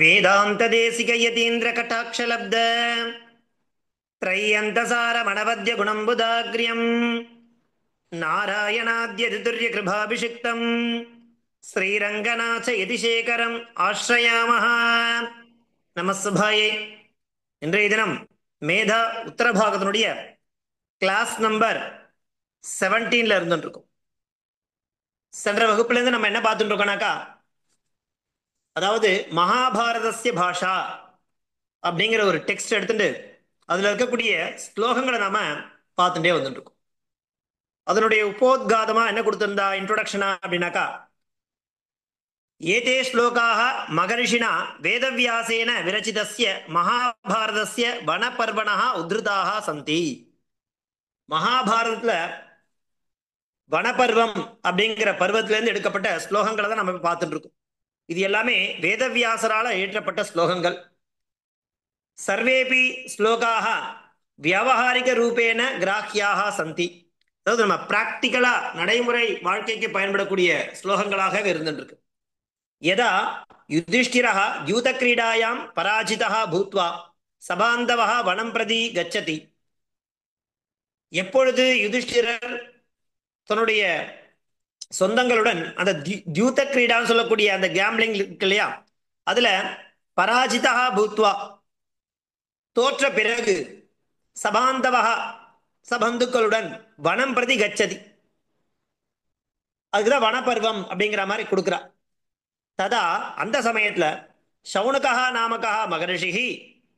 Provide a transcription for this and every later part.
வேதாந்த தேசிக யதீந்திர கட்டாட்சலப்த த்ரையந்தசார மணவத்ய குணம்புதாக்ரியம் நாராயணாத்ய துர்ய கிருபாபிஷிக்தம் ஸ்ரீரங்கநாச்ச யதிசேகரம் ஆஸ்ரயாமஹ. நமஸ்சுபாயே. இன்றைய தினம் மேதா உத்தரபாகத்தினுடைய கிளாஸ் நம்பர் 17ல இருந்துருக்கும். சென்ற வகுப்புலேருந்து நம்ம என்ன பார்த்துட்டு இருக்கோம்னாக்கா, அதாவது மகாபாரதஸ்ய பாஷா அப்படிங்கிற ஒரு டெக்ஸ்ட் எடுத்துட்டு அதுல இருக்கக்கூடிய ஸ்லோகங்களை நாம பார்த்துட்டே வந்துட்டு இருக்கோம். அதனுடைய உபோத்காதமா என்ன கொடுத்திருந்தா இன்ட்ரோடக்ஷனா அப்படின்னாக்கா, ஏதே ஸ்லோகாக மகர்ஷினா வேதவியாசேன விரச்சிதஸ்ய மகாபாரதஸ்ய வனபர்வணா உத்ருதாக சந்தி. மகாபாரதத்துல வனபர்வம் அப்படிங்கிற பர்வத்திலிருந்து எடுக்கப்பட்ட ஸ்லோகங்களை தான் நம்ம பார்த்துட்டு இருக்கோம். இது எல்லாமே வேதவியாசரால இயற்றப்பட்ட ஸ்லோகங்கள். சர்வேபி ஸ்லோகாக வியாவகாரிக ரூபேன கிராஹ்யாக சந்தி. அதாவது நம்ம பிராக்டிக்கலா நடைமுறை வாழ்க்கைக்கு பயன்படக்கூடிய ஸ்லோகங்களாகவே இருந்துருக்கு. யதா யுதிஷ்டிரஹ த்யூத கிரீடாயாம் பராஜிதः பூத்வா சபாந்தவஹ வனம் பிரதி கச்சதி. எப்பொழுது யுதிஷ்டிரர் தன்னுடைய சொந்தங்களுடன் அந்த தியூத கிரீடான்னு சொல்லக்கூடிய அந்த கேம்லிங் இருக்கு இல்லையா, அதுல பராஜிதா பூத்வா தோற்ற பிறகு சபாந்தவஹ சபந்துக்களுடன் வனம் பிரதி கச்சதி, அதுக்குதான் வனபர்வம் அப்படிங்கிற மாதிரி கொடுக்குறா. ததா அந்த சமயத்துல சௌனகா நாமகா மகர்ஷி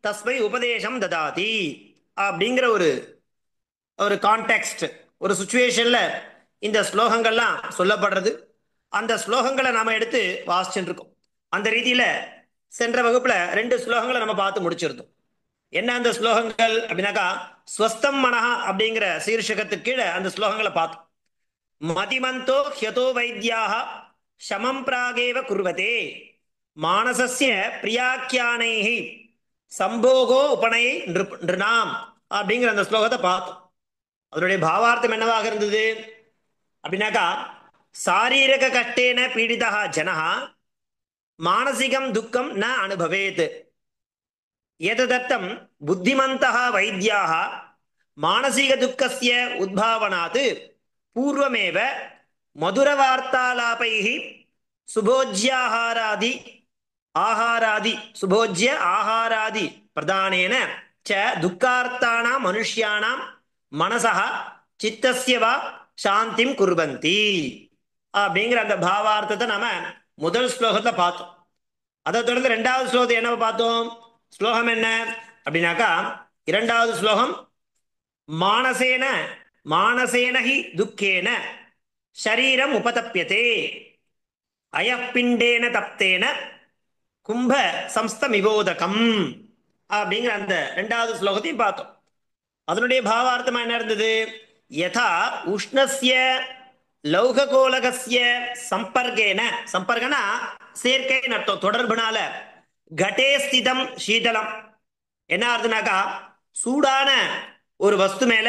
தஸ்மை உபதேசம் ததாதி அப்படிங்கிற ஒரு ஒரு கான்டெக்ஸ்ட், ஒரு சுச்சுவேஷன்ல இந்த ஸ்லோகங்கள்லாம் சொல்லப்படுறது. அந்த ஸ்லோகங்களை நாம எடுத்து வாசிச்சுட்டு இருக்கோம். அந்த ரீதியில சென்ற வகுப்புல 2 ஸ்லோகங்களை நம்ம பார்த்து முடிச்சிருந்தோம். என்ன அந்த ஸ்லோகங்கள் அப்படின்னாக்கா, ஸ்வஸ்தம் மனஹா அப்படிங்கிற சீர்ஷகத்துக்கு கீழே அந்த ஸ்லோகங்களை பார்த்தோம். மதிமந்தோ ஹ்யதோ வைத்யாக சமம் பிராகேவ குர்வதே மானசஸ்ய பிரியாக்கியானைஹி சம்போகோ உபநயை நிருணாம் அப்படிங்கிற அந்த ஸ்லோகத்தை பார்த்தோம். அதனுடைய பாவார்த்தம் என்னவாக இருந்தது அப்படின்னாக்கா, சாரீரக கஷ்டேன பீடிதா ஜனஹ மானசிகம் துக்கம் ந அனுபவேத். ஏததர்த்தம் புத்திமந்தः வைத்யாः மானசிக துக்கஸ்ய உத்பாவனாத் பூர்வமேவ மதுரவார்த்தாலாபைः சுபோஜ்யாஹாராதி சுபோஜ்ய ஆஹாராதி பிரதானேன ச துக்கார்த்தானாம் மனுஷ்யானாம் மனசः சித்தஸ்ய வா சாந்திம் குர்வந்தி அப்படிங்கிற அந்த பாவார்த்தத்தை நாம முதல் ஸ்லோகத்தை பார்த்தோம். அதை தொடர்ந்து 2வது ஸ்லோகத்தை என்ன பார்த்தோம்? ஸ்லோகம் என்ன அப்படின்னாக்கா, 2வது ஸ்லோகம் மானசேன மானசேனஹி துக்கேன ஷரீரம் உபதப்யதே அயப்பிண்டேன தப்தேன கும்ப சம்ஸ்தமிவோதகம் அப்படிங்கிற அந்த 2வது ஸ்லோகத்தையும் பார்த்தோம். அதனுடைய பாவார்த்தமா என்ன இருந்தது? யதா உஷ்ணஸ்ய லௌககோலகஸ்ய சம்பர்க்கேன, சம்பர்க்கனா சேர்க்கைன்னு அர்த்தம், தொடர்புனால, கடே ஸ்திதம் சீதளம். என்ன ஆகுதுனாக்கா, சூடான ஒரு வஸ்து மேல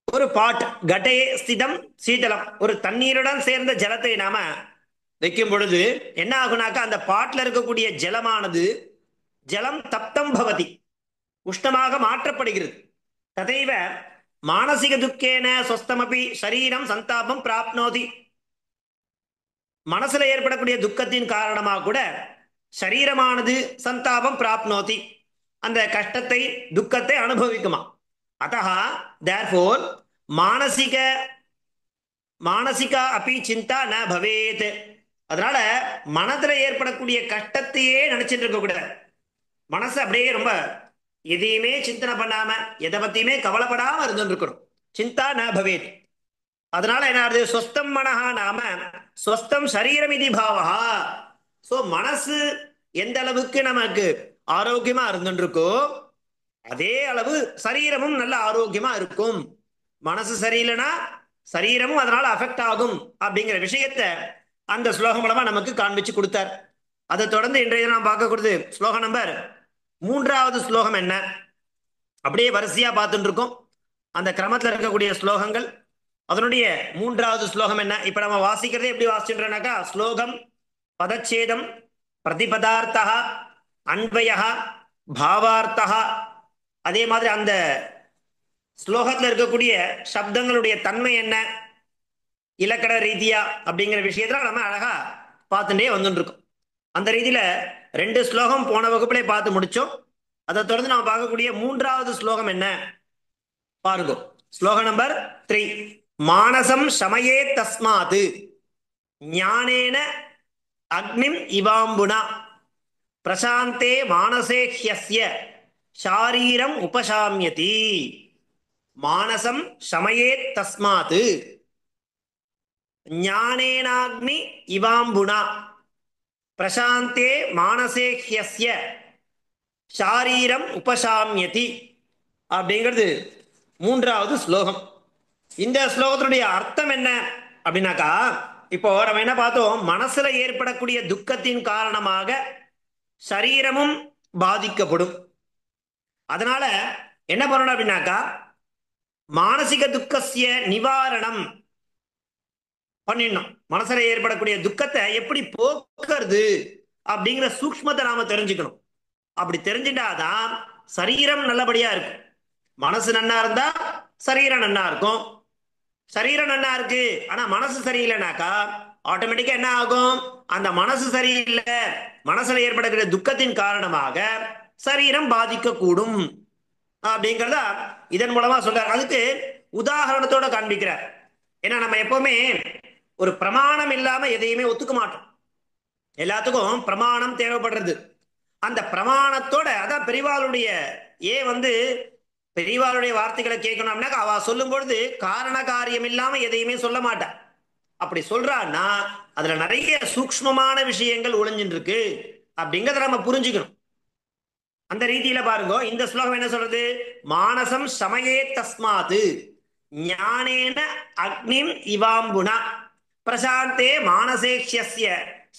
ஒரு பாட், கடே ஸ்திதம் சீதளம், ஒரு தண்ணீருடன் சேர்ந்த ஜலத்தை நாம வைக்கும் பொழுது என்ன ஆகுனாக்கா, அந்த பாட்டில் இருக்கக்கூடிய ஜலமானது ஜலம் தப்தம் பவதி, உஷ்ணமாக மாற்றப்படுகிறது. ததைவ மானசிக துக்கேன ஸ்வஸ்தமபி ஷரீரம் சந்தாபம் பிராப்னோதி. மனசுல ஏற்படக்கூடிய துக்கத்தின் காரணமாக கூட ஷரீரமானது சந்தாபம் பிராப்னோதி, அந்த கஷ்டத்தை துக்கத்தை அனுபவிக்குமா. அத்தஹ தேர்ஃபோர் மானசிகா அப்பி சிந்தா ந பவேத். அதனால மனதுல ஏற்படக்கூடிய கஷ்டத்தையே நினைச்சிட்டு இருக்க கூடாது. மனசு அப்படியே ரொம்ப எதையுமே சிந்தனை பண்ணாம, எதை பத்தியுமே கவலைப்படாம இருந்துருக்கணும். சிந்தா ந பவேத். அதனால என்ன ஆகுது? ஸ்வஸ்தம் மனஹா நாம ஸ்வஸ்தம் சரீரம் இது பாவஹா. சோ மனசு எந்த அளவுக்கு நமக்கு ஆரோக்கியமா இருந்துருக்கோ அதே அளவு சரீரமும் நல்ல ஆரோக்கியமா இருக்கும். மனசு சரியில்லைன்னா சரீரமும் அதனால அஃபெக்ட் ஆகும் அப்படிங்கிற விஷயத்தை அந்த ஸ்லோகம் மூலமா நமக்கு காண்பிச்சு கொடுத்தார். அதை தொடர்ந்து இன்றைய நாம் பார்க்கக்கூடியது ஸ்லோகம் நம்பர் 3வது ஸ்லோகம் என்ன, அப்படியே வரிசையா பார்த்துட்டு இருக்கோம். அந்த கிரமத்தில் இருக்கக்கூடிய ஸ்லோகங்கள், அதனுடைய 3வது ஸ்லோகம் என்ன. இப்ப நம்ம வாசிக்கிறதே எப்படி வாசிச்சுட்டோம்னாக்கா, ஸ்லோகம், பதச்சேதம், பிரதிபதார்த்தா, அன்வயா, பாவார்த்தா, அதே மாதிரி அந்த ஸ்லோகத்தில் இருக்கக்கூடிய சப்தங்களுடைய தன்மை என்ன, இலக்கண ரீதியா அப்படிங்கிற விஷயத்துல நம்ம அழகா பார்த்துட்டே வந்துட்டு இருக்கோம். அந்த ரீதியில 2 ஸ்லோகம் போன வகுப்புலே பார்த்து முடிச்சோம். அதை தொடர்ந்து நம்ம பார்க்கக்கூடிய 3வது ஸ்லோகம் என்ன பாருங்க. ஸ்லோகம் நம்பர் 3. மானசம் சமயே தஸ்மாத் ஞானேன அக்னிம் இவாம்புனா பிரசாந்தே மானசே ஹ்யஸ்ய ஷாரீரம் உபசாமியதி. மானசம் சமயே தஸ்மாத் ஞானேனாக்னி இவாம்புனா பிரசாந்தே மானசே ஹ்யஸ்ய ஷாரீரம் உபசாமியதி அப்படிங்கிறது 3வது ஸ்லோகம். இந்த ஸ்லோகத்தினுடைய அர்த்தம் என்ன அப்படின்னாக்கா, இப்போ நம்ம என்ன பார்த்தோம், மனசுல ஏற்படக்கூடிய துக்கத்தின் காரணமாக சரீரமும் பாதிக்கப்படும். அதனால என்ன பண்ணணும் அப்படின்னாக்கா, மானசிக துக்கசிய நிவாரணம் பண்ணிடணும். மனசுல ஏற்படக்கூடிய துக்கத்தை எப்படி போக்குறது அப்படிங்கிற சூக்ஷ்மத்தை நாம தெரிஞ்சுக்கணும். அப்படி தெரிஞ்சுட்டாதான் சரீரம் நல்லபடியா இருக்கும். மனசு நன்னா இருந்தா சரீரம் நன்னா இருக்கும். சரீரம் நன்னா இருக்கு ஆனா மனசு சரியில்லைனாக்கா ஆட்டோமேட்டிக்கா என்ன ஆகும், அந்த மனசு சரியில்லை, மனசுல ஏற்படுகிற துக்கத்தின் காரணமாக சரீரம் பாதிக்க கூடும் அப்படிங்கிறத இதன் மூலமா சொல்றார். அதுக்கு உதாரணத்தோட காண்பிக்கிறார். ஏன்னா நம்ம எப்பவுமே ஒரு பிரமாணம் இல்லாம எதையுமே ஒத்துக்க மாட்டோம். எல்லாத்துக்கும் பிரமாணம் தேவைப்படுறது. அந்த பிரமாணத்தோட அதான் பெரியவாளுடைய பெரியவாளுடைய வார்த்தைகளை கேட்கணும்னாக்கா அவ சொல்லும் பொழுது காரண காரியம் இல்லாம எதையுமே சொல்ல மாட்டா. அப்படி சொல்றான்னா அதுல நிறைய சூக்ஷ்மமான விஷயங்கள் ஒளிஞ்சின்னு இருக்கு அப்படிங்கிறத நம்ம புரிஞ்சுக்கணும். அந்த ரீதியில பாருங்க, இந்த ஸ்லோகம் என்ன சொல்றது, மானசம் சமயே தஸ்மாத் ஞானேன அக்னிம் இவாம்புனா பிரசாந்தே மானசேக்ஷஸ்ய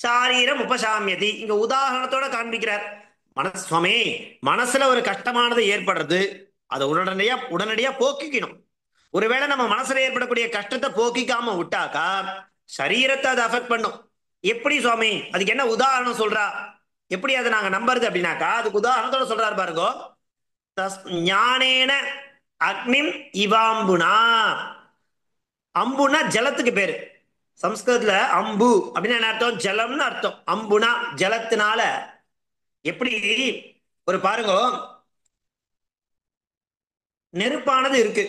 சாரீரம் உபசாமியதி. இங்க உதாரணத்தோட காண்பிக்கிறார். மனசுவமே மனசுல ஒரு கஷ்டமானது ஏற்படுறது, அதை உடனடியா போக்கிக்கணும். ஒருவேளை நம்ம மனசுல ஏற்படக்கூடிய கஷ்டத்தை போக்கிக்காம விட்டாக்கா சரீரத்தை அதை அஃபெக்ட் பண்ணும். எப்படி சுவாமி, அதுக்கு என்ன உதாரணம் சொல்றா, எப்படி அதை நாங்க நம்புறது அப்படின்னாக்கா, அதுக்கு உதாரணத்தோட சொல்றாரு பாருங்க. ஞானேன அக்னிம் இவாம்புனா. அம்புனா ஜலத்துக்கு பேரு. சம்ஸ்கிருதத்துல அம்பு அப்படின்னு என்ன அர்த்தம், ஜலம்னு அர்த்தம். அம்புனா ஜலத்தினால. எப்படி ஒரு பாருங்க, நெருப்பானது இருக்கு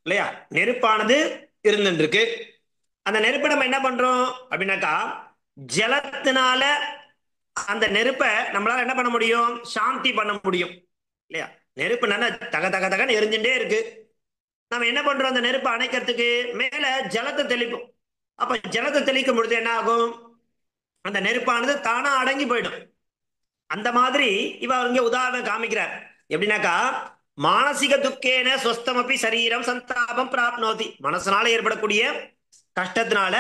இல்லையா, நெருப்பானது இருந்துருக்கு. அந்த நெருப்பை நம்ம என்ன பண்றோம் அப்படின்னாக்கா, ஜலத்தினால அந்த நெருப்பை நம்மளால என்ன பண்ண முடியும், சாந்தி பண்ண முடியும் இல்லையா. நெருப்பு நல்லா தக தக தகன்னு எரிஞ்சுட்டே இருக்கு. நம்ம என்ன பண்றோம், அந்த நெருப்பை அணைக்கிறதுக்கு மேல ஜலத்தை தெளிப்போம். அப்ப ஜலத்தை தெளிக்கும் பொழுது என்ன ஆகும், அந்த நெருப்பானது தானா அடங்கி போயிடும். அந்த மாதிரி இவ இங்க உதாரணம் காமிக்கிறார். எப்படின்னாக்கா, மானசிக துக்கேன ஸ்வஸ்தமப்பி சரீரம் சந்தாபம் பிராப்னோதி. மனசனால ஏற்படக்கூடிய கஷ்டத்தினால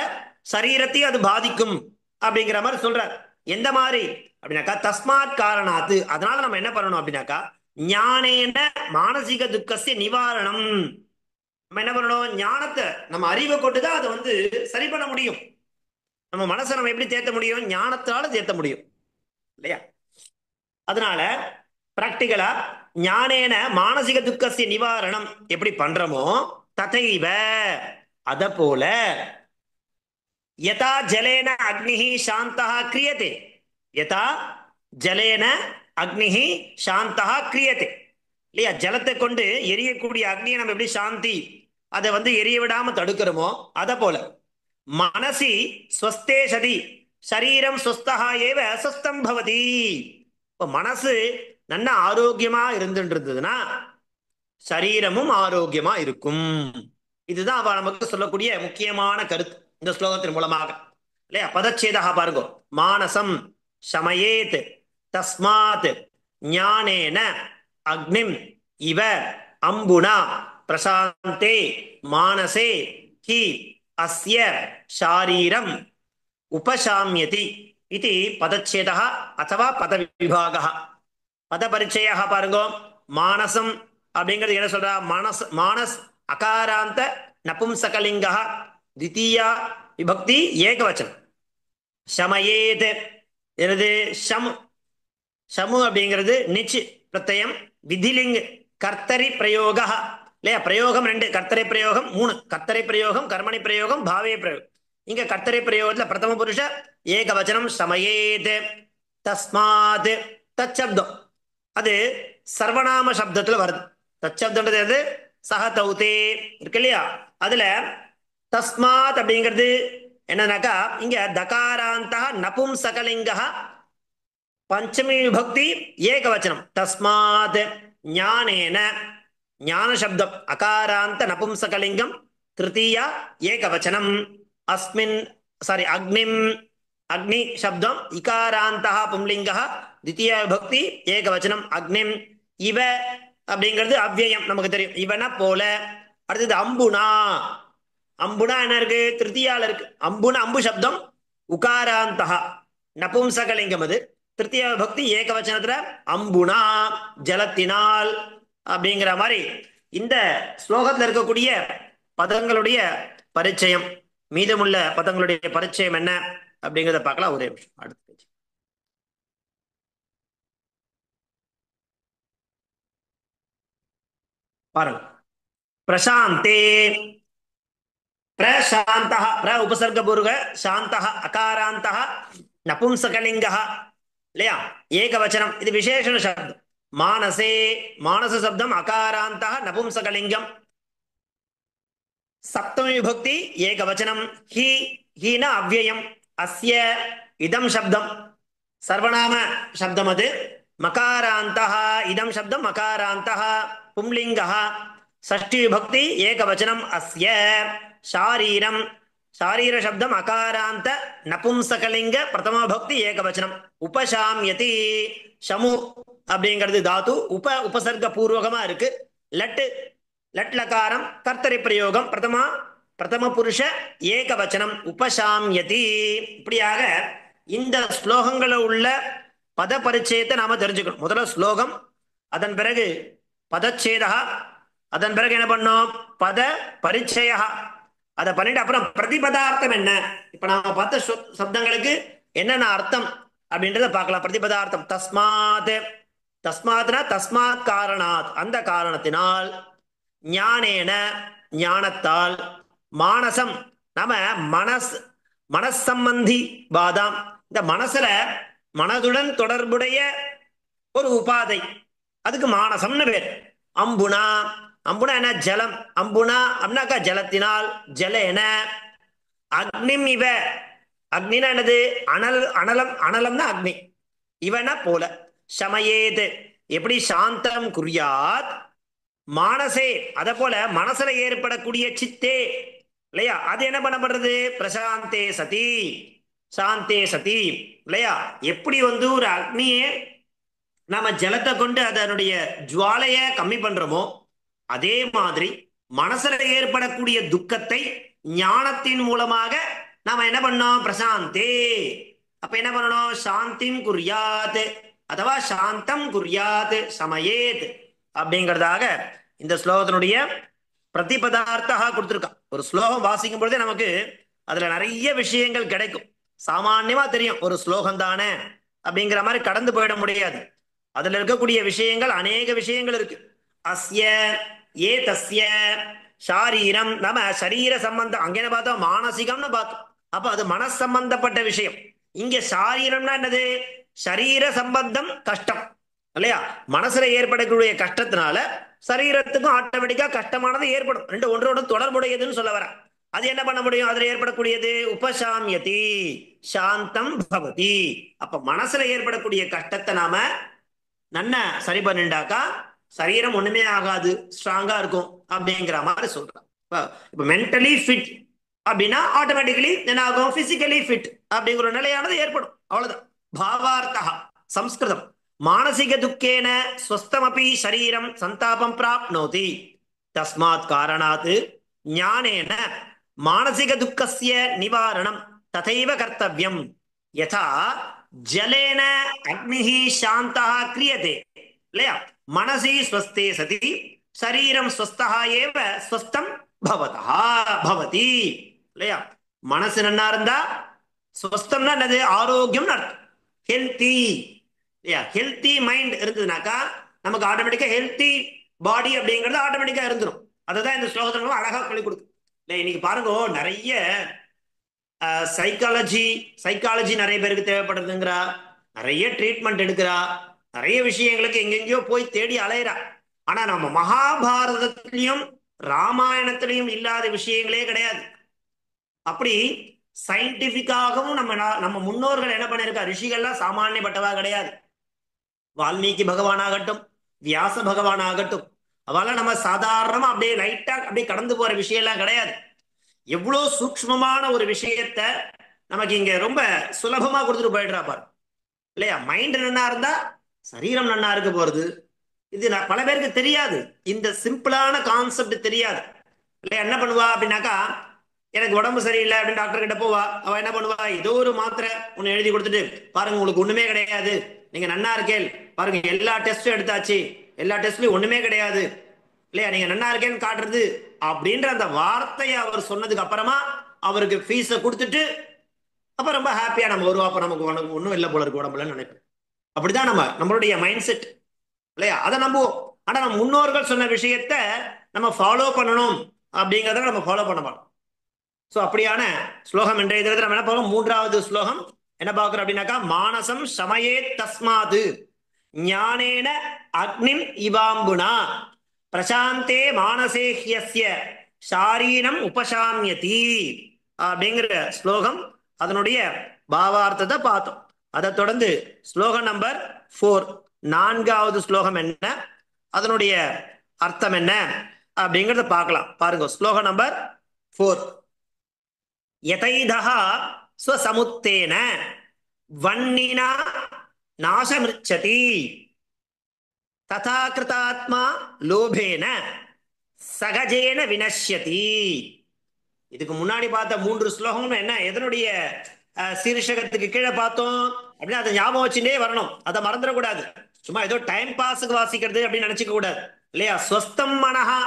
சரீரத்தையும் அது பாதிக்கும் அப்படிங்கிற மாதிரி சொல்றார். எந்த மாதிரி அப்படின்னாக்கா, தஸ்மாத் காரணாத்து. அதனால நம்ம என்ன பண்ணணும் அப்படின்னாக்கா, ஞானேன மானசிக துக்கசிய நிவாரணம். நம்ம என்ன பண்ணணும், ஞானத்தை நம்ம அறிவை கொண்டுதான் அதை சரி பண்ண முடியும். நம்ம மனசை நம்ம எப்படி தேத்த முடியும், ஞானத்தால தேத்த முடியும் இல்லையா. அதனால பிராக்டிகலா ஞானேன மானசிக துக்கசிய நிவாரணம் எப்படி பண்றோமோ ததைவ அத போல யதா ஜலேன அக்னிஹி சாந்தஹ கிரியதே. யதா ஜலேன அக்னிஹி சாந்தஹ கிரியதே இல்லையா. ஜலத்தை கொண்டு எரியக்கூடிய அக்னியை நம்ம எப்படி சாந்தி அதை எரிய விடாம தடுக்கிறோமோ அத போல மனசி ஸ்வஸ்தே சதி சரீரம் ஸ்வஸ்தஹா ஏவ ஸ்வஸ்தம் பவதி. இப்ப மனசு நல்ல ஆரோக்கியமா இருந்துன்றதுன்னா சரீரமும் ஆரோக்கியமா இருக்கும். இதுதான் அவ நமக்கு சொல்லக்கூடிய முக்கியமான கருத்து இந்த ஸ்லோகத்தின் மூலமாக இல்லையா. பதச்சேதா பாருங்க, மானசம் சமயேத் தஸ்மாத் ஞானேன அக்னிம் இவ அம்புனா பிரசாந்தே மானசே ஹி அஸ்ய ஷாரீரம் உபசாமியதி இது பதச்சேதா அथवा பத விபாகः. பத பரிச்சயா பாருங்க, மானசம் அப்படிங்கிறது என்ன சொல்றா, மானஸ் அகாராந்த நபும்சகலிங்கः தித்தீயா விபக்தி ஏகவச்சனம். சமயேத் எனது ஷமு. ஷமு அப்படிங்கிறது நிச்சு பிரத்யம். விதிலிங் கர்த்தரி பிரயோக இல்லையா? பிரயோகம் ரெண்டு, கர்த்தரை பிரயோகம் மூணு. கர்த்தரை பிரயோகம், கர்மணி பிரயோகம், பாவே பிரயோகம். இங்க கர்த்தரை பிரயோகத்துல பிரதம புருஷ ஏகவச்சனம் சமயேத். தஸ்மாத் தச்சப்தம் அது சர்வநாம சப்தத்துல வருது. தச்சப்தம்ன்றது எது? சஹ தௌதே இருக்கு இல்லையா? அதுல தஸ்மாத் அப்படிங்கிறது என்னன்னாக்கா, இங்க தகாராந்த நபும்சகலிங்க பஞ்சமி விபக்தி ஏகவச்சனம். தஸ்மாத் ஞானேன, ஞான சப்தம் அகாராந்த நபும்சகலிங்கம் திருத்தீயா ஏகவச்சனம். அஸ்மின் சாரி அக்னிம், அக்னி சப்தம் இகாராந்த பும்லிங்க தித்திய விபக்தி ஏகவச்சனம் அக்னிம். இவ அப்படிங்கிறது அவ்யயம், நமக்கு தெரியும். இவன போல. அடுத்தது அம்புனா. அம்புனா என்ன இருக்கு? திருத்தியால இருக்கு. அம்புனா அம்பு சப்தம் உகாராந்தா நபும்சகலிங்கம். அது திருத்திய பக்தி ஏகவச்சனத்துல அம்புனா ஜலத்தினால் அப்படிங்கிற மாதிரி. இந்த ஸ்லோகத்தில் இருக்கக்கூடிய பதங்களுடைய பரிச்சயம், மீதமுள்ள பதங்களுடைய பரிச்சயம் என்ன அப்படிங்கிறத பார்க்கலாம். ஒரே நிமிஷம். அடுத்த பேஜ் பாருங்க. பிரசாந்தே, பிரசாந்த பிர உபசர்கபூர்வ சாந்த அகாராந்த நபும்சகலிங்க இல்லையா? ஏகவச்சனம். இது விசேஷண சப்தம். மானசே, மானச சப்தம் அகாராந்த நபும்சகலிங்கம் சப்தமி விபக்தி ஏகவச்சனம். ஹி, ஹீன அவ்யயம். அஸ்ய இதம் சப்தம் சர்வநாம சப்தம். அது மகாராந்த. இதம் சப்தம் மகாராந்த பும்லிங்க. ஷஷ்டி விபக்தி ஏகவச்சனம் அஸ்ய. ஷாரீரம், ஷாரீர சப்தம் அகாராந்த நபும்சகலிங்க பிரதம பக்தி ஏகவச்சனம். உபசாமியதி, ஷமு அப்படிங்கிறது தாத்து. உபசர்க பூர்வகமா இருக்கு. லட்டு, லட் லகாரம் கர்த்தரி பிரயோகம் பிரதம புருஷ ஏகவச்சனம் உபசாமியதி. இப்படியாக இந்த ஸ்லோகங்களில் உள்ள பத பரிச்சயத்தை நாம தெரிஞ்சுக்கணும். முதல்ல ஸ்லோகம், அதன் பிறகு பதச்சேதா, அதன் பிறகு என்ன பண்ணோம்? பத பரிச்சய. அதை பண்ணிட்டு அப்புறம் பிரதிபதார்த்தம் என்ன. இப்ப நாம பார்த்த சப்தங்களுக்கு என்னென்ன அர்த்தம் அப்படின்றத பார்க்கலாம். பிரதிபதார்த்தம் தஸ்மாத், தஸ்மாத்னா தஸ்மாத் காரணாத், அந்த காரணத்தினால். ஞானேன, ஞானத்தால். மானசம், நாம மனஸ், மனசம்பந்தி பாதாம், இந்த மனசுல மனதுடன் தொடர்புடைய ஒரு உபாதை, அதுக்கு மானசம்னு பேர். அம்புனா, அம்புனா என்ன? ஜலம். அம்புனா அப்படின்னாக்கா ஜலத்தினால். ஜலேன. அக்னிம் இவ, அக்னினா என்னது? அனல், அனலம். அனலம்னா அக்னி. இவன போல. சமயேத் எப்படி? சாந்தம் குறியாத். மானசே, அத போல மனசுல ஏற்படக்கூடிய சித்தே இல்லையா? அது என்ன பண்ணப்படுறது? பிரசாந்தே சதி, சாந்தே சதி இல்லையா? எப்படி ஒரு அக்னியே நாம ஜலத்தை கொண்டு அதனுடைய ஜுவாலைய கம்மி பண்றோமோ, அதே மாதிரி மனசுல ஏற்படக்கூடிய துக்கத்தை ஞானத்தின் மூலமாக நாம என்ன பண்ணோம்? பிரசாந்தே. அப்ப என்ன பண்ணணும்? சாந்திம் குறியாத், அதுவா சாந்தம் குறியாத் சமயேத் அப்படிங்கிறதாக இந்த ஸ்லோகத்தினுடைய பிரதிபதார்த்தா கொடுத்திருக்கான். ஒரு ஸ்லோகம் வாசிக்கும் பொழுதே நமக்கு அதுல நிறைய விஷயங்கள் கிடைக்கும். சாமான்யமா தெரியும் ஒரு ஸ்லோகம் தானே அப்படிங்கிற மாதிரி கடந்து போயிட முடியாது. அதுல இருக்கக்கூடிய விஷயங்கள் அநேக விஷயங்கள் இருக்கு. அஸ்ய ஏ தஸ்ய ஷாரீரம், நம்ம சரீர சம்பந்தம். அங்கே என்ன பார்த்தோம்? மானசிகம்னு பார்த்தோம். அப்ப அது மனசு சம்பந்தப்பட்ட விஷயம். இங்க ஷாரீரம்னா என்னது? சரீர சம்பந்தம் கஷ்டம் இல்லையா? மனசுல ஏற்படக்கூடிய கஷ்டத்தினால சரீரத்துக்கும் ஆட்டோமேட்டிக்கா கஷ்டமானது ஏற்படும். ரெண்டு ஒன்றோட தொடர்புடையதுன்னு சொல்ல வர. அது என்ன பண்ண முடியும்? அதுல ஏற்படக்கூடியது உபசாமியதி, சாந்தம் பவதி. அப்ப மனசுல ஏற்படக்கூடிய கஷ்டத்தை நாம நன்ன சரி பண்ணிண்டாக்கா சரீரம் ஒண்ணுமே ஆகாது, ஸ்ட்ராங்கா இருக்கும் அப்படிங்கிற மாதிரி சொல்றான். இப்ப மென்டலி ஃபிட் அப்படின்னா ஆட்டோமேட்டிக்கலி என்ன ஆகும்? பிசிக்கலி ஃபிட் அப்படிங்கிற நிலையானது ஏற்படும். அவ்வளவுதான். பாவார்த்தா சம்ஸ்கிருதம். மானசிக துக்கேன ஸ்வஸ்தமபி சரீரம் சந்தாபம் பிராப்னோதி. தஸ்மாத் காரணாத் ஞானேன மானசிக துக்கஸ்ய நிவாரணம் ததைவ கர்த்தவ்யம். யதா ஜலேன அக்னிஹி சாந்தா கிரியதே இல்லையா? மனசி ஸ்வஸ்தே சதி சரீரம் ஸ்வஸ்தா ஏவ ஸ்வஸ்தம் பவதா பவதி இல்லையா? மனசு நன்னா இருந்தா ஸ்வஸ்தம்னா என்னது? ஆரோக்கியம் அர்த்தம். ஹெல்த்தி இல்லையா, ஹெல்த்தி மைண்ட் இருந்ததுனாக்கா நமக்கு ஆட்டோமேட்டிக்கா ஹெல்த்தி பாடி அப்படிங்கிறது ஆட்டோமேட்டிக்கா இருந்துரும். அதுதான் இந்த ஸ்லோகத்துல அழகா சொல்லி கொடுக்கு. இல்லை இன்னைக்கு பாருங்க, நிறைய சைக்காலஜி சைக்காலஜி நிறைய பேருக்கு தேவைப்படுதுங்கிறா, நிறைய ட்ரீட்மெண்ட் எடுக்கிறா, நிறைய விஷயங்களுக்கு எங்கெங்கயோ போய் தேடி அலையிறா. ஆனா நம்ம மகாபாரதத்திலையும் ராமாயணத்திலையும் இல்லாத விஷயங்களே கிடையாது. அப்படி சயின்டிபிக்காகவும் நம்ம முன்னோர்கள் என்ன பண்ணிருக்கா, ரிஷிகள்லாம் சாமானியப்பட்டவா கிடையாது. வால்மீகி பகவான் ஆகட்டும், வியாச பகவான் ஆகட்டும், அவெல்லாம் நம்ம சாதாரணமா அப்படியே லைட்டா அப்படியே கடந்து போற விஷயம் எல்லாம் கிடையாது. எவ்வளவு சூக்ஷ்மமான ஒரு விஷயத்த நமக்கு இங்க ரொம்ப சுலபமா கொடுத்துட்டு போயிடுறா பாரு இல்லையா. மைண்ட் நன்னா இருந்தா சரீரம் நன்னா இருக்க போறது. இது பல பேருக்கு தெரியாது, இந்த சிம்பிளான கான்செப்ட் தெரியாது இல்லையா. என்ன பண்ணுவா அப்படின்னாக்கா, எனக்கு உடம்பு சரியில்லை அப்படின்னு டாக்டர் கிட்ட போவா. அவ என்ன பண்ணுவா, ஏதோ ஒரு மாத்திரை ஒன்னு எழுதி கொடுத்துட்டு, பாருங்க உங்களுக்கு ஒண்ணுமே கிடையாது, நீங்க நன்னா இருக்கேன், பாருங்க எல்லா டெஸ்டும் எடுத்தாச்சு, எல்லா டெஸ்ட்லயும் ஒண்ணுமே கிடையாது இல்லையா, நீங்க நன்னா இருக்கேன்னு காட்டுறது அப்படின்ற அந்த வார்த்தையை அவர் சொன்னதுக்கு அப்புறமா அவருக்கு ஃபீஸை கொடுத்துட்டு அப்ப ரொம்ப ஹாப்பியா நம்ம வருவா, அப்ப நமக்கு ஒன்றும் இல்லை போல இருக்கு உடம்புலன்னு நினைப்பேன். அப்படிதான் நம்மளுடைய மைண்ட் செட் இல்லையா, அதை நம்புவோம். ஆனா நம்ம முன்னோர்கள் சொன்ன விஷயத்த நம்ம ஃபாலோ பண்ணணும் அப்படிங்கிறத நம்ம ஃபாலோ பண்ண மாட்டோம். சோ அப்படியான ஸ்லோகம் இன்றைய தினத்தில் நம்ம என்ன பார்க்கணும், மூன்றாவது ஸ்லோகம் என்ன பார்க்கிறோம் அப்படின்னாக்கா, மானசம் சமயே தஸ்மாது ஞானேன அக்னிம் இவாம்புனா பிரசாந்தே மானசேஹ்யஸ்ய ஷாரீரம் உபசாமியதி அப்படிங்கிற ஸ்லோகம். அதனுடைய பாவார்த்தத்தை பார்த்தோம். அதை தொடர்ந்து ஸ்லோகம் நம்பர் 4, நான்காவது ஸ்லோகம் என்ன, அதனுடைய அர்த்தம் என்ன அப்படிங்கறத பார்க்கலாம். பாருங்க ஸ்லோகம் நம்பர் 4. யதைதஹ ஸ்வசமுத்தேன வன்னினா நாசமிருச்சதி ததா கிருதாத்மா லோபேன சகஜேன வினஷ்யதி. இதுக்கு முன்னாடி பார்த்த 3 ஸ்லோகங்களும் என்ன, எதனுடைய சீர்ஷகத்துக்கு கீழே பார்த்தோம் அப்படின்னா அதை ஞாபகம் வச்சுட்டே வரணும், அதை மறந்துடக்கூடாது. சும்மா ஏதோ டைம் பாஸுக்கு வாசிக்கிறது அப்படின்னு நினைச்சுக்க கூடாது இல்லையா. ஸ்வஸ்தம் மனஹா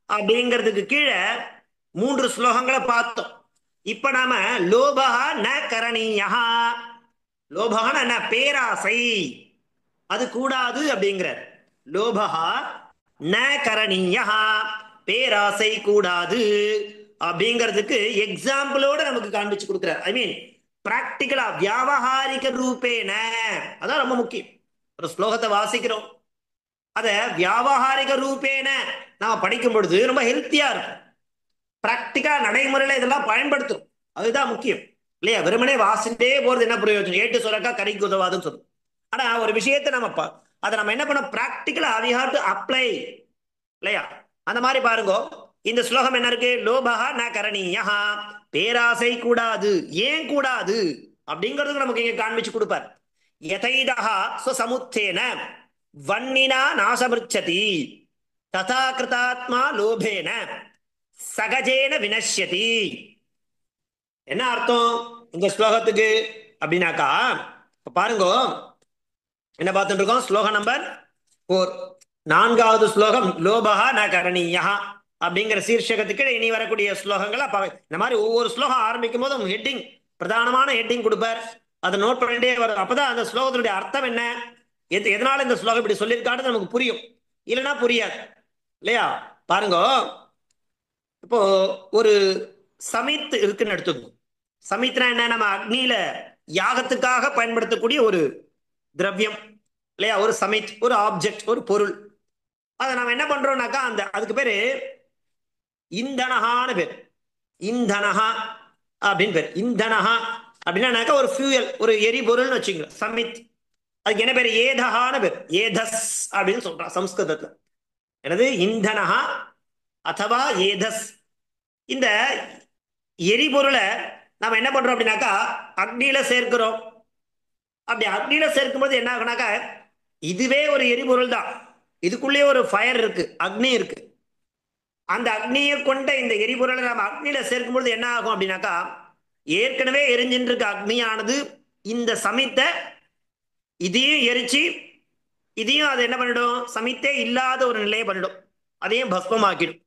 அப்படிங்கிறதுக்கு கீழே 3 ஸ்லோகங்களை பார்த்தோம். இப்ப நாம லோபஹா ந கரணீயா, லோபஹான என்ன, பேராசை, அது கூடாது அப்படிங்கிறார். லோபஹா ந கரணீயா, பேராசை கூடாது அப்படிங்கிறதுக்கு எக்ஸாம்பிளோட நமக்கு காண்பிச்சு கொடுக்கிறார். ஐ மீன் பிராக்டிகலா வியாவகாரிக ரூபேன. அதான் ரொம்ப முக்கியம். ஒரு ஸ்லோகத்தை வாசிக்கிறோம், அத வியாவகாரிக ரூபேன நாம படிக்கும் பொழுது ரொம்ப ஹெல்த்தியா இருக்கும். பிராக்டிக்கா நடைமுறையில இதெல்லாம் பயன்படுத்தும், அதுதான் முக்கியம் இல்லையா. வெறுமனே வாசிட்டே போறது என்ன பிரயோஜனம், ஏட்டு சுரக்கா கறிக்கு உதவாதுன்னு சொல்லும். ஆனா ஒரு விஷயத்தை நம்ம அதை நம்ம என்ன பண்ண, பிராக்டிக்கலா we have to apply இல்லையா. அந்த மாதிரி பாருங்க, இந்த ஸ்லோகம் என்ன இருக்கு, லோபஹா ந கரணீயா, பேராசை கூடாது. ஏன் கூடாது அப்படிங்கிறதுக்கு நமக்கு இங்க காண்பிச்சு கொடுப்பார். யதைதஹா ஸ்வசமுத்தேன வன்னினா நாசமிருச்சதி ததா கிருதாத்மா லோபேன சகஜேன வினஷ்யதி. என்ன அர்த்தம் இந்த ஸ்லோகத்துக்கு அப்படின்னாக்கா, பாருங்க என்ன பார்த்துட்டு இருக்கோம், ஸ்லோகம் நம்பர் 4, நான்காவது ஸ்லோகம் லோபஹா ந கரணீயா அப்படிங்கிற சீர்ஷகத்துக்கு இனி வரக்கூடிய ஸ்லோகங்களை இந்த மாதிரி ஒவ்வொரு ஸ்லோகம் ஆரம்பிக்கும் போதும் ஹெட்டிங், பிரதானமான ஹெட்டிங் கொடுப்பார், அதை நோட் பண்ணிட்டே வரும். அப்பதான் அந்த ஸ்லோகத்தினுடைய அர்த்தம் என்ன, எதனால இந்த ஸ்லோகம் இப்படி சொல்லியிருக்கான்னு நமக்கு புரியும், இல்லைன்னா புரியாது இல்லையா. பாருங்க, இப்போ ஒரு சமித் இருக்குன்னு எடுத்துக்கணும். சமித்னா என்ன, நம்ம அக்னியில யாகத்துக்காக பயன்படுத்தக்கூடிய ஒரு திரவியம் இல்லையா, ஒரு சமித், ஒரு ஆப்ஜெக்ட், ஒரு பொருள். அதை நம்ம என்ன பண்றோம்னாக்கா, அதுக்கு பேரு இந்தனஹான்னு பேர். இந்தனஹா அப்படின்னு பேர். இந்தனஹா அப்படின்னாக்கா ஒரு ஃபியூயல், ஒரு எரிபொருள்னு வச்சுங்க. சமித், அதுக்கு என்ன பேர், ஏதஹான்னு பேர். ஏதஸ் அப்படின்னு சொல்றான் சம்ஸ்கிருதத்துல. எனது இந்தனஹா அதுவா ஏதஸ். இந்த எரிபொருளை நம்ம என்ன பண்றோம் அப்படின்னாக்கா அக்னியில சேர்க்கிறோம். அப்படி அக்னியில சேர்க்கும்போது என்ன ஆகுனாக்கா, இதுவே ஒரு எரிபொருள் தான், இதுக்குள்ளே ஒரு ஃபயர் இருக்கு, அக்னி இருக்கு. அந்த அக்னியை கொண்ட இந்த எரிபொருளை நம்ம அக்னியில சேர்க்கும் பொழுது என்ன ஆகும் அப்படின்னாக்கா, ஏற்கனவே எரிஞ்சின்னு இருக்க அக்னியானது இந்த சமித்தை இதையும் எரிச்சு இதையும் அது என்ன பண்ணிடும், சமித்தே இல்லாத ஒரு நிலையை பண்ணிடும், அதையும் பஸ்மமாக்கிடும்.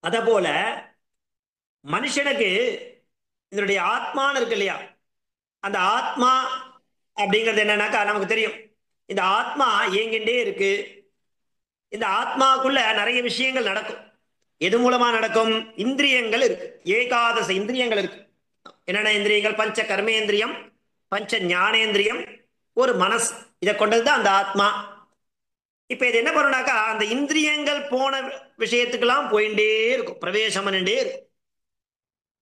அத போல மனுஷனுக்கு இதனுடைய ஆத்மான்னு இருக்கு இல்லையா, அந்த ஆத்மா அப்படிங்கிறது என்னன்னாக்கா நமக்கு தெரியும். இந்த ஆத்மா இயங்கின்றே இருக்கு. இந்த ஆத்மாக்குள்ள நிறைய விஷயங்கள் நடக்கும். எது மூலமா நடக்கும்? இந்திரியங்கள் இருக்கு, ஏகாதச இந்திரியங்கள் இருக்கு. என்னென்ன இந்திரியங்கள்? பஞ்ச கர்மேந்திரியம், பஞ்ச ஞானேந்திரியம், ஒரு மனசு. இதை கொண்டதுதான் அந்த ஆத்மா. இப்ப இது என்ன பண்ணுனாக்கா, அந்த இந்திரியங்கள் போன விஷயத்துக்கெல்லாம் போயிட்டே இருக்கும், பிரவேசம் பண்ணிட்டே இருக்கும்.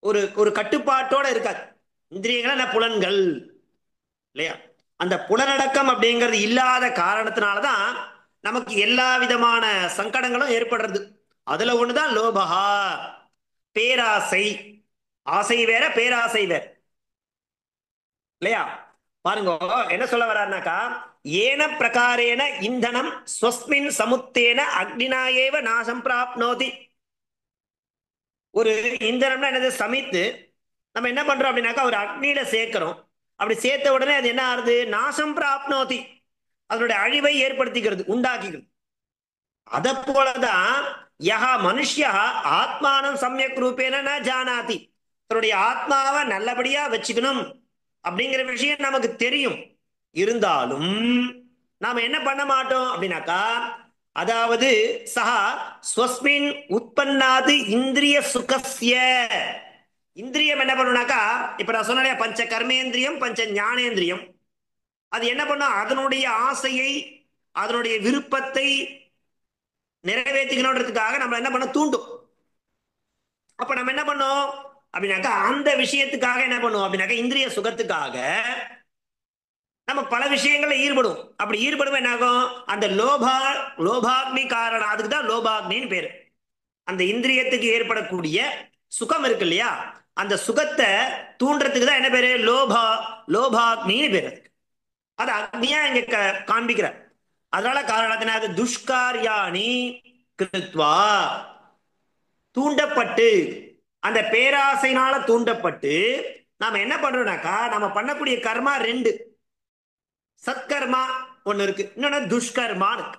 ஒரு ஒரு கட்டுப்பாட்டோட இருக்காது. இந்திரியங்கள் என்ன? புலன்கள் இல்லையா? அந்த புலனடக்கம் அப்படிங்கிறது இல்லாத காரணத்தினாலதான் நமக்கு எல்லா விதமான சங்கடங்களும் ஏற்படுறது. அதுல ஒண்ணுதான் லோபகா, பேராசை. ஆசை வேற, பேராசை வேற இல்லையா? பாருங்க, என்ன சொல்ல வர்றாருனாக்கா, ஏன பிரகாரேன இந்தனம் ஸ்வஸ்மின் சமுத்தேன அக்னினாயேவ நாசம் பிராப்னோதி. ஒரு இந்தனம்னா என்னது? சமித்து நம்ம என்ன பண்றோம் அப்படின்னாக்கா, ஒரு அக்னியில சேர்க்கிறோம். அப்படி சேர்த்த உடனே அது என்ன ஆகுது? நாசம் பிராப்னோதி, அதனுடைய அழிவை ஏற்படுத்திக்கிறது, உண்டாக்கிக்கிறது. அத போலதான் யஹா மனுஷ்யா ஆத்மானம் சமயக் ரூபேன ந ஜானாதி, தன்னுடைய ஆத்மாவை நல்லபடியா வச்சுக்கணும் அப்படிங்கிற விஷயம் நமக்கு தெரியும். இருந்தாலும் நாம என்ன பண்ண மாட்டோம் அப்படின்னாக்கா, அதாவது சஹா ஸ்வஸ்மின் உற்பன்னாது இந்திரிய சுகஸ்ய. இந்திரியம் என்ன பண்ணுனாக்கா, இப்ப நான் சொன்னேன் பஞ்ச கர்மேந்திரியம், பஞ்ச ஞானேந்திரியம். அது என்ன பண்ணும்? அதனுடைய ஆசையை, அதனுடைய விருப்பத்தை நிறைவேற்றிக்கணுன்றதுக்காக நம்ம என்ன பண்ண தூண்டும். அப்ப நம்ம என்ன பண்ணோம் அப்படின்னாக்கா, அந்த விஷயத்துக்காக என்ன பண்ணுவோம் அப்படின்னாக்கா, இந்திரிய சுகத்துக்காக நம்ம பல விஷயங்கள்ல ஈடுபடும். அப்படி ஈடுபடும் என்ன ஆகும்? அந்த லோபாக்னி காரணம். அதுக்கு தான் லோபாக்னின்னு பேரு. அந்த இந்திரியத்துக்கு ஏற்படக்கூடிய சுகம் இருக்கு இல்லையா, அந்த சுகத்தை தூண்டுறதுக்கு தான் என்ன பேரு? லோபாக்னின்னு பேரு. அது அக்னியா இங்க காண்பிக்கிற. அதனால காரணத்தினாக துஷ்காரியாணி கிருத்வா, தூண்டப்பட்டு, அந்த பேராசைனால தூண்டப்பட்டு நாம என்ன பண்றோம்னாக்கா, நம்ம பண்ணக்கூடிய கர்மா ரெண்டு. சத்கர்மா ஒண்ணு இருக்கு, இன்னொன்னு துஷ்கர்மா இருக்கு.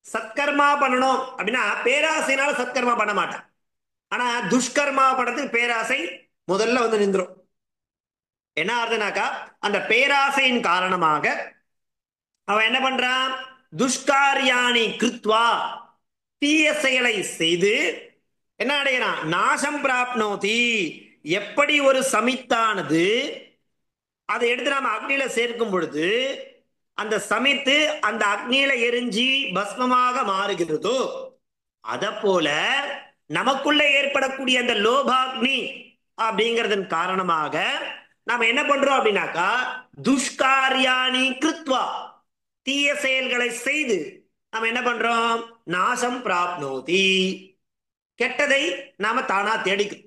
சத்கர்மா பண்ணணும் அப்படின்னா பேராசைனால சத்கர்மா பண்ண மாட்டான். ஆனா துஷ்கர்மா பண்றதுக்கு பேராசை முதல்ல வந்து நின்றும். என்ன ஆகுதுனாக்கா, அந்த பேராசையின் காரணமாக அவன் என்ன பண்றான்? துஷ்காரியாணி கிருத்வா, தீய செயலை செய்து என்ன அடைகிறான்? நாசம் பிராப்னோதி. எப்படி ஒரு சமித்தானது அதை எடுத்து நாம அக்னியில சேர்க்கும் பொழுது அந்த சமித்து அந்த அக்னியில எரிஞ்சி பஸ்மமாக மாறுகிறதோ, அத போல நமக்குள்ள ஏற்படக்கூடிய அந்த லோபாக்னி அப்படிங்கிறதன் காரணமாக நாம என்ன பண்றோம் அப்படின்னாக்கா, துஷ்காரியாணி கிருத்வா, தீய செயல்களை செய்து நாம என்ன பண்றோம்? நாசம் பிராப்னோதி, கெட்டதை நாம தானா தேடிக்கும்,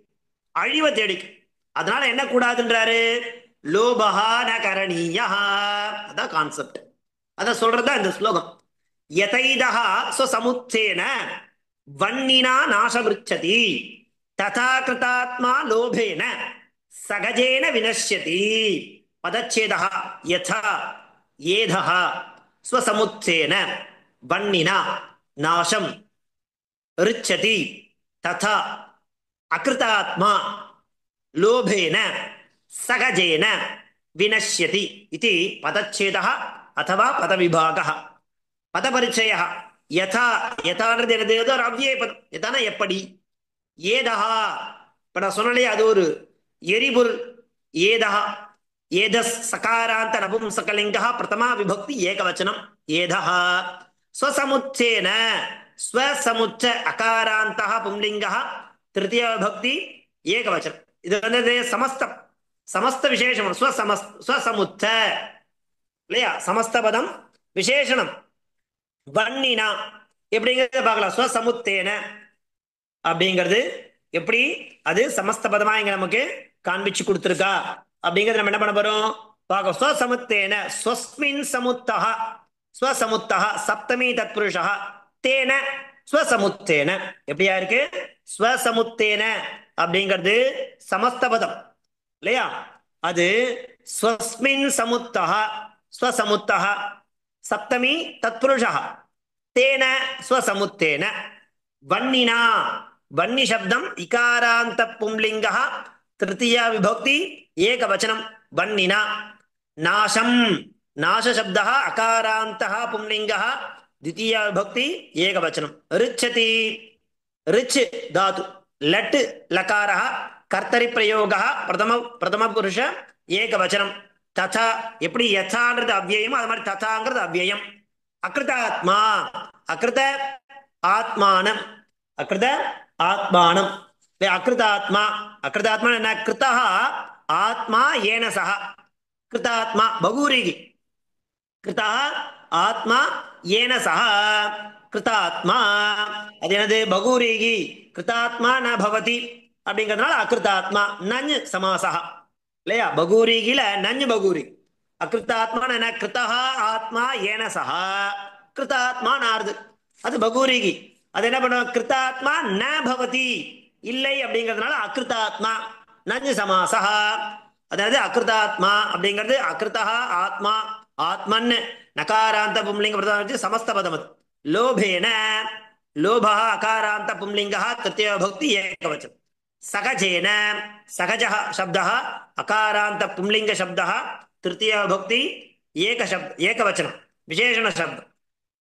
அழிவை தேடிக்கும். அதனால என்ன கூடாதுன்றாரு? லோபஹா ந கரணீயா. அதான் கான்செப்ட். அத சொல்றதுதான் இந்த ஸ்லோகம். யதைதஹா ஸ்வசமுச்சேன வன்னினா நாசமிருச்சதி ததா கிருதாத்மா லோபேன சகஜேன வினஷ்யதி. பதச்சேதः யதா ஏதः ஸ்வசமுச்சேன வன்னினா நாசம் ரிச்சதி ததா அகிருதாத்மா லோபேன சகஜேன வினஷ்யதி இதி பதச்சேதः அथवा பதவிபாகः. பதபரிச்சயः யதா, யதான்றது என்னது? ஒரு அவ்விய பதம். யதானா எப்படி, ஏதஹா இப்ப நான் சொன்னாலே அது ஒரு எரிபொருள். ஏதஹா, ஏதஸ் சகாராந்த நபும்சகலிங்கः பிரதமா விபக்தி ஏகவச்சனம் ஏதஹா. ஸ்வசமுச்சேன, ஸ்வசமுச்ச அகாராந்தः பும்லிங்கः திருத்திய விபக்தி ஏகவச்சனம். இது வந்து சமஸ்தம், சமஸ்த விசேஷம். ஸ்வசமுச்ச இல்லையா, சமஸ்த பதம் விசேஷனம். வன்னினா எப்படிங்கிறத பார்க்கலாம். ஸ்வசமுத்தேன அப்படிங்கிறது எப்படி அது சமஸ்த பதமா இங்க நமக்கு காண்பிச்சு கொடுத்திருக்கா அப்படிங்கிறது நம்ம என்ன பண்ண போறோம் பார்க்க. ஸ்வசமுத்தேன, ஸ்வஸ்மின் சமுத்தஹ, ஸ்வசமுத்தஹ சப்தமி தத்புருஷா, தேன ஸ்வசமுத்தேன. எப்படியா இருக்கு? ஸ்வசமுத்தேன அப்படிங்கிறது சமஸ்த பதம் இல்லையா, அது ஸ்வஸ்மின் சமுத்தஹ, ஸ்வசமுத்தஹ சப்தமி தத்புருஷா, தேன ஸ்வசமுத்தேன. வன்னினா, வன்னி சப்தம் இகாராந்த பும்லிங்கः திருத்தியா விபக்தி ஏகவச்சனம் வன்னினா. नाशम नाश शब्द अकारांत पुंलिंग द्वितीय विभक्ति एक वचनम ऋच्छति ऋच धातु लट लकार कर्तरि प्रयोग प्रथम प्रथम पुरुष एक वचनम तथा எப்படி யதான்றது அவ்யயம் அது மாதிரி ததாங்கிறது அவ்யயம் அகிருதாத்மா அகிருத ஆத்மானம் அகிருத ஆத்மானம் அகிருதாத்மா அகிருதாத்மா என்ன கிருதா ஆத்மா ஏன சஹ कृतात्मा बहुरीगी कृता आत्मा येन सह कृतात्मा अदेनदु बहुरीगी कृतात्मा न भवति அப்படிங்கிறதுனால அகிருதாத்மா நஞ் சமாசः இல்லையா பகூரிகில நஞ் பகூரி அகிருதாத்மா என்ன கிருதா ஆத்மா ஏன சஹ கிருதாத்மா நார்து அது பகூரிகி அது என்ன பண்ணும் கிருதாத்மா ந பவதி இல்லை அப்படிங்கிறதுனால அகிருதாத்மா நஞ் சமாசः அதாவது அகிருதாத்மா அப்படிங்கிறது அகிருதா ஆத்மா ஆத்மன் நகாராந்த பும்லிங்க பிரதான வச்சு சமஸ்த பதம் அது லோபேன லோபா அகாராந்த பும்லிங்க திருத்திய பக்தி ஏகவச்சனம் சகஜேன சகஜ சப்த அகாராந்த பும்லிங்க சப்த திருத்திய பக்தி ஏகவச்சனம் விசேஷண சப்தம்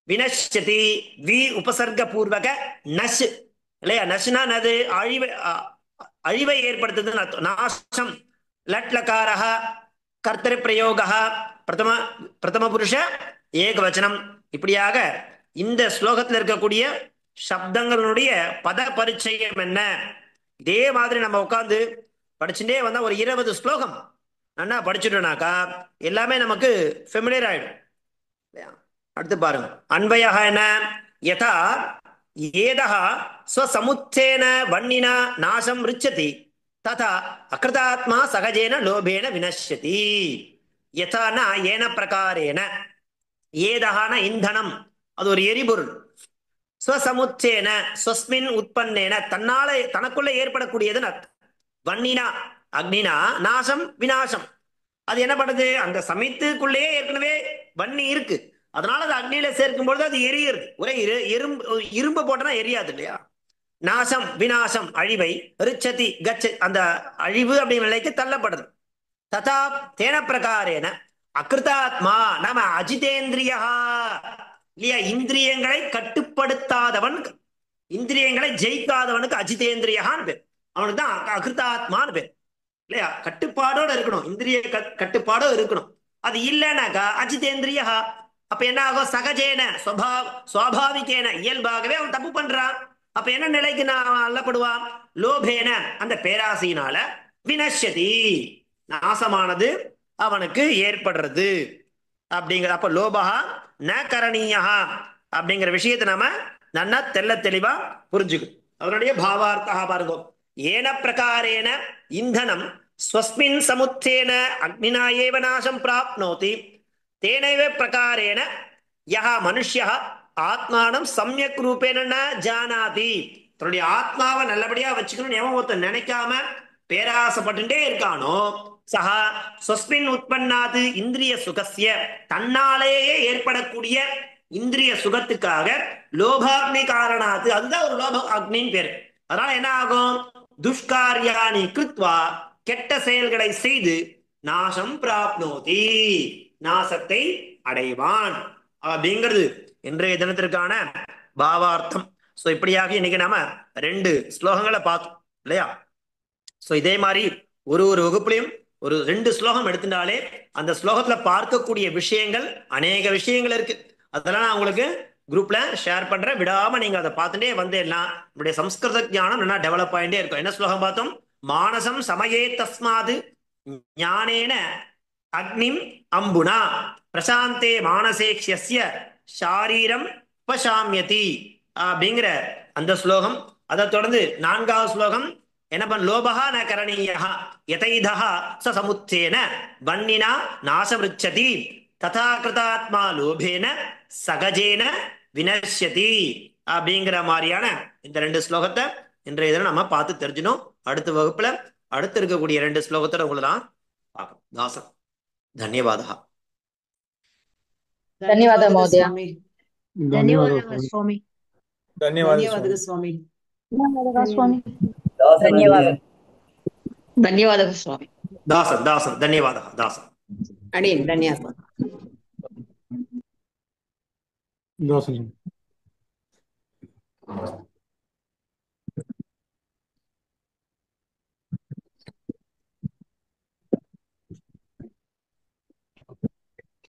வினஷ்யதி வி உபசர்க பூர்வக நஷ் இல்லையா நஷ்னா அது அழிவை ஏற்படுத்துது நாசம் लट लकार कर्तरि प्रयोग प्रथम प्रथम पुरुष एक वचनम இப்படியாக இந்த ஸ்லோகத்தில் இருக்கக்கூடிய சப்தங்களுடைய பத பரிச்சயம் என்ன இதே மாதிரி நம்ம உட்கார்ந்து படிச்சுட்டே வந்தா ஒரு 20 ஸ்லோகம் நல்லா படிச்சுட்டோம்னாக்கா எல்லாமே நமக்கு ஃபெமிலியர் ஆயிடும். அடுத்து பாருங்க அன்வயः என்ன யதா ஏதः ஸ்வசமுச்சேன வன்னினா நாசம் ருச்சதி तथा अकृतात्मा सहजेन लोभेन विनश्यति यथा न येन प्रकारेण ஏதஹ இந்தனம் அது ஒரு எரிபொருள் ஸ்வசமுச்சேன ஸ்வஸ்மின் உற்பன்னேன தன்னால தனக்குள்ள ஏற்படக்கூடியதுன்னு அர்த்தம் வன்னினா அக்னினா நாசம் விநாசம் அது என்ன பண்ணுது அந்த சமைத்துக்குள்ளேயே ஏற்கனவே வன்னி இருக்கு அதனால அது அக்னியில சேர்க்கும் பொழுது அது எரியுது ஒரே இரும்பு போட்டனா எரியாது இல்லையா நாசம் விநாசம் அழிவை ரிச்சதி கச்ச அந்த அழிவு அப்படிங்கிற நிலைக்கு தள்ளப்படுது ததா தேன பிரகாரேன அகிருதாத்மா நாம அஜிதேந்திரியா இல்லையா இந்திரியங்களை கட்டுப்படுத்தாதவன் இந்திரியங்களை ஜெயிக்காதவனுக்கு அஜிதேந்திரியான்னு பேர் அவனுக்கு தான் அகிருதாத்மான்னு பேர் இல்லையா கட்டுப்பாடோட இருக்கணும் இந்திரிய கட்டுப்பாடோ இருக்கணும் அது இல்லைனாக்கா அஜிதேந்திரியா அப்ப என்ன ஆகும் சகஜேன சுவாபாவிகேன இயல்பாகவே அவன் தப்பு பண்றான் அப்ப என்ன நிலைக்கு நான் அல்லப்படுவான் லோபேன அந்த பேராசையினால வினஷ்யதி நாசமானது அவனுக்கு ஏற்படுறது அப்படிங்கிற அப்ப லோபா ந கரணீயா அப்படிங்கிற விஷயத்தை நாம நல்லா தெல்ல தெளிவா புரிஞ்சுக்கணும் அதனுடைய பாவார்த்தா பாருங்க ஏன பிரகாரேன இந்தனம் ஸ்வஸ்மின் சமுத்தேன அக்னினா ஏவ நாசம் பிராப்னோதி தேனைவ பிரகாரேன யஹ மனுஷ்யः ஆத்மானம் சமயக் ரூபேன ந ஜானாதி தன்னுடைய ஆத்மாவை நல்லபடியா வச்சுக்கணும்னு எவன் ஒருத்தன் நினைக்காம பேராசப்பட்டுட்டே இருக்கானோ சஹ ஸ்வஸ்மின் உற்பன்னாது இந்திரிய சுகஸ்ய தன்னாலேயே ஏற்படக்கூடிய இந்திரிய சுகத்துக்காக லோபாக்னி காரணாத்து அதுதான் ஒரு லோப அக்னின்னு பேரு அதனால என்ன ஆகும் துஷ்காரியானி கிருத்வா கெட்ட செயல்களை செய்து நாசம் பிராப்னோதி நாசத்தை அடைவான் அப்படிங்கிறது இன்றைய தினத்திற்கான பாவார்த்தம். சோ இப்படியாக இன்னைக்கு நாம 2 ஸ்லோகங்களை பார்த்தோம் இல்லையா. சோ இதே மாதிரி ஒரு வகுப்புலையும் ஒரு 2 ஸ்லோகம் எடுத்துட்டாலே அந்த ஸ்லோகத்துல பார்க்கக்கூடிய விஷயங்கள் அநேக விஷயங்கள் இருக்கு. அதெல்லாம் நான் உங்களுக்கு குரூப்ல ஷேர் பண்றேன். விடாம நீங்க அதை பார்த்துட்டே வந்தேன்னா நம்முடைய சம்ஸ்கிருத ஞானம் நல்லா டெவலப் ஆகிட்டே இருக்கும். என்ன ஸ்லோகம் பார்த்தோம்? மானசம் சமயே தஸ்மாது ஞானேன அக்னிம் அம்புனா பிரசாந்தே மானசேக்ஷ்யஸ்ய ஷாரீரம் பசாமியதி அப்படிங்கிற அந்த ஸ்லோகம். அதை தொடர்ந்து 4வது ஸ்லோகம் என்ன பண்ண லோபஹா ந கரணீயஹ யதைதஹ ச சமுச்சேன வன்னினா நாசமிருச்சதி ததா கிருதாத்மா லோபேன சகஜேன வினஷ்யதி அப்படிங்கிற மாதிரியான இந்த 2 ஸ்லோகத்தை இன்றைய தினம் நம்ம பார்த்து தெரிஞ்சினோம். அடுத்த வகுப்புல அடுத்து இருக்கக்கூடிய 2 ஸ்லோகத்தோட உங்களை நான் பார்க்கணும். தாசன் धन्यवादः. धन्यवादः महोदय. धन्यवादः स्वामी. धन्यवादः स्वामी. धन्यवादः स्वामी. धन्यवादः. धन्यवादः स्वामी. दासन धन्यवादः दासन. अडीन धन्यवाद दासन